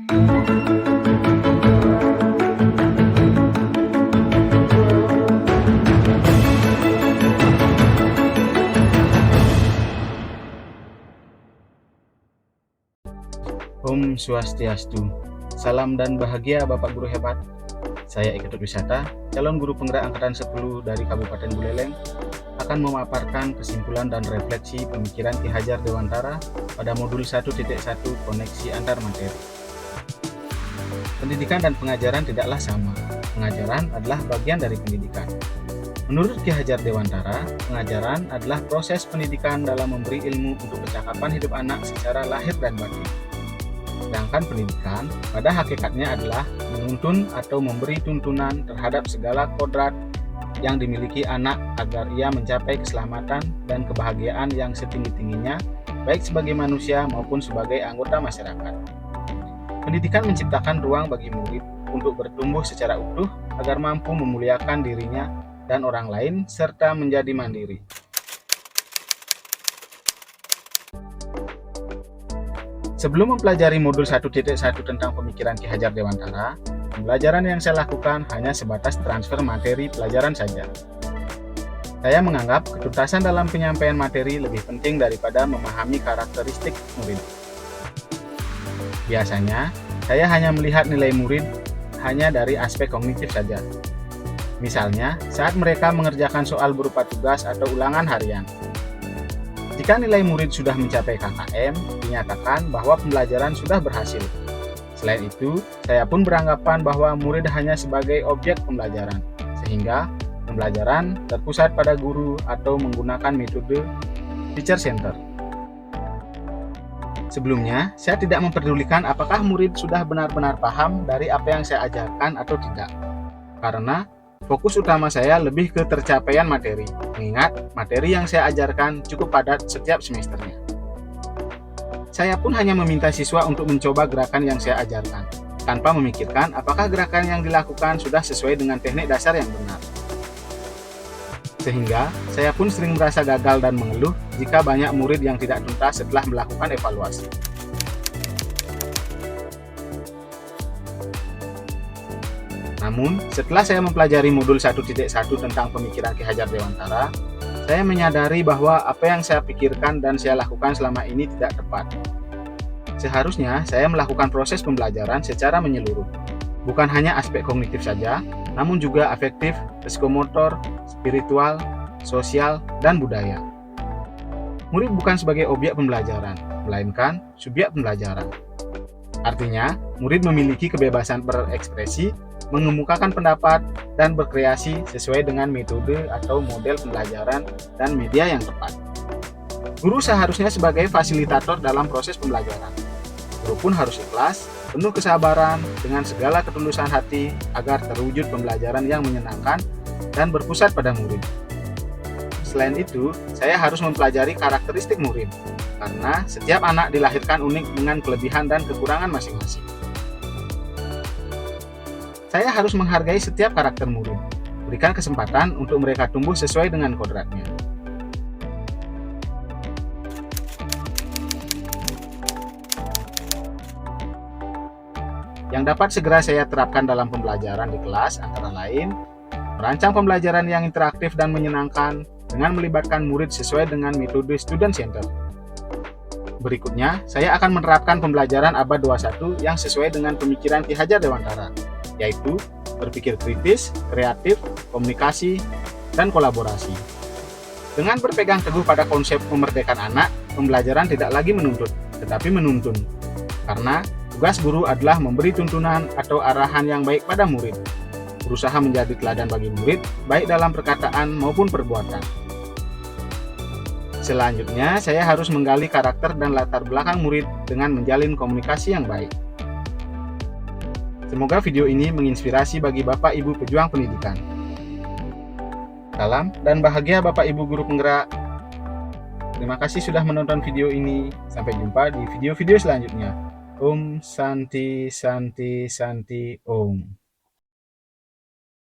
Om Swastiastu. Salam dan bahagia Bapak Guru hebat. Saya Eka Wisata, calon guru penggerak angkatan 10 dari Kabupaten Buleleng, akan memaparkan kesimpulan dan refleksi pemikiran Ki Hajar Dewantara pada modul 1.1 koneksi antar materi. Pendidikan dan pengajaran tidaklah sama. Pengajaran adalah bagian dari pendidikan. Menurut Ki Hajar Dewantara, pengajaran adalah proses pendidikan dalam memberi ilmu untuk percakapan hidup anak secara lahir dan batin. Sedangkan pendidikan pada hakikatnya adalah menuntun atau memberi tuntunan terhadap segala kodrat yang dimiliki anak agar ia mencapai keselamatan dan kebahagiaan yang setinggi-tingginya, baik sebagai manusia maupun sebagai anggota masyarakat. Pendidikan menciptakan ruang bagi murid untuk bertumbuh secara utuh agar mampu memuliakan dirinya dan orang lain serta menjadi mandiri. Sebelum mempelajari modul 1.1 tentang pemikiran Ki Hajar Dewantara, pembelajaran yang saya lakukan hanya sebatas transfer materi pelajaran saja. Saya menganggap ketuntasan dalam penyampaian materi lebih penting daripada memahami karakteristik murid. Biasanya, saya hanya melihat nilai murid hanya dari aspek kognitif saja. Misalnya, saat mereka mengerjakan soal berupa tugas atau ulangan harian. Jika nilai murid sudah mencapai KKM, dinyatakan bahwa pembelajaran sudah berhasil. Selain itu, saya pun beranggapan bahwa murid hanya sebagai objek pembelajaran, sehingga pembelajaran terpusat pada guru atau menggunakan metode teacher center. Sebelumnya, saya tidak memperdulikan apakah murid sudah benar-benar paham dari apa yang saya ajarkan atau tidak, karena fokus utama saya lebih ke tercapaian materi, mengingat materi yang saya ajarkan cukup padat setiap semesternya. Saya pun hanya meminta siswa untuk mencoba gerakan yang saya ajarkan, tanpa memikirkan apakah gerakan yang dilakukan sudah sesuai dengan teknik dasar yang benar. Sehingga, saya pun sering merasa gagal dan mengeluh jika banyak murid yang tidak tuntas setelah melakukan evaluasi. Namun, setelah saya mempelajari modul 1.1 tentang pemikiran Ki Hajar Dewantara, saya menyadari bahwa apa yang saya pikirkan dan saya lakukan selama ini tidak tepat. Seharusnya, saya melakukan proses pembelajaran secara menyeluruh, bukan hanya aspek kognitif saja, namun juga afektif, psikomotor, spiritual, sosial, dan budaya. Murid bukan sebagai objek pembelajaran, melainkan subjek pembelajaran. Artinya, murid memiliki kebebasan berekspresi, mengemukakan pendapat, dan berkreasi sesuai dengan metode atau model pembelajaran dan media yang tepat. Guru seharusnya sebagai fasilitator dalam proses pembelajaran. Guru pun harus ikhlas, penuh kesabaran, dengan segala ketulusan hati agar terwujud pembelajaran yang menyenangkan dan berpusat pada murid. Selain itu, saya harus mempelajari karakteristik murid, karena setiap anak dilahirkan unik dengan kelebihan dan kekurangan masing-masing. Saya harus menghargai setiap karakter murid, berikan kesempatan untuk mereka tumbuh sesuai dengan kodratnya. Yang dapat segera saya terapkan dalam pembelajaran di kelas antara lain, merancang pembelajaran yang interaktif dan menyenangkan dengan melibatkan murid sesuai dengan metode student center. Berikutnya, saya akan menerapkan pembelajaran abad 21 yang sesuai dengan pemikiran Ki Hajar Dewantara, yaitu berpikir kritis, kreatif, komunikasi, dan kolaborasi. Dengan berpegang teguh pada konsep memerdekakan anak, pembelajaran tidak lagi menuntut, tetapi menuntun. Karena tugas guru adalah memberi tuntunan atau arahan yang baik pada murid, berusaha menjadi teladan bagi murid, baik dalam perkataan maupun perbuatan. Selanjutnya, saya harus menggali karakter dan latar belakang murid dengan menjalin komunikasi yang baik. Semoga video ini menginspirasi bagi Bapak Ibu pejuang pendidikan. Salam dan bahagia Bapak Ibu guru penggerak. Terima kasih sudah menonton video ini. Sampai jumpa di video-video selanjutnya. Om Santi Santi Santi Om.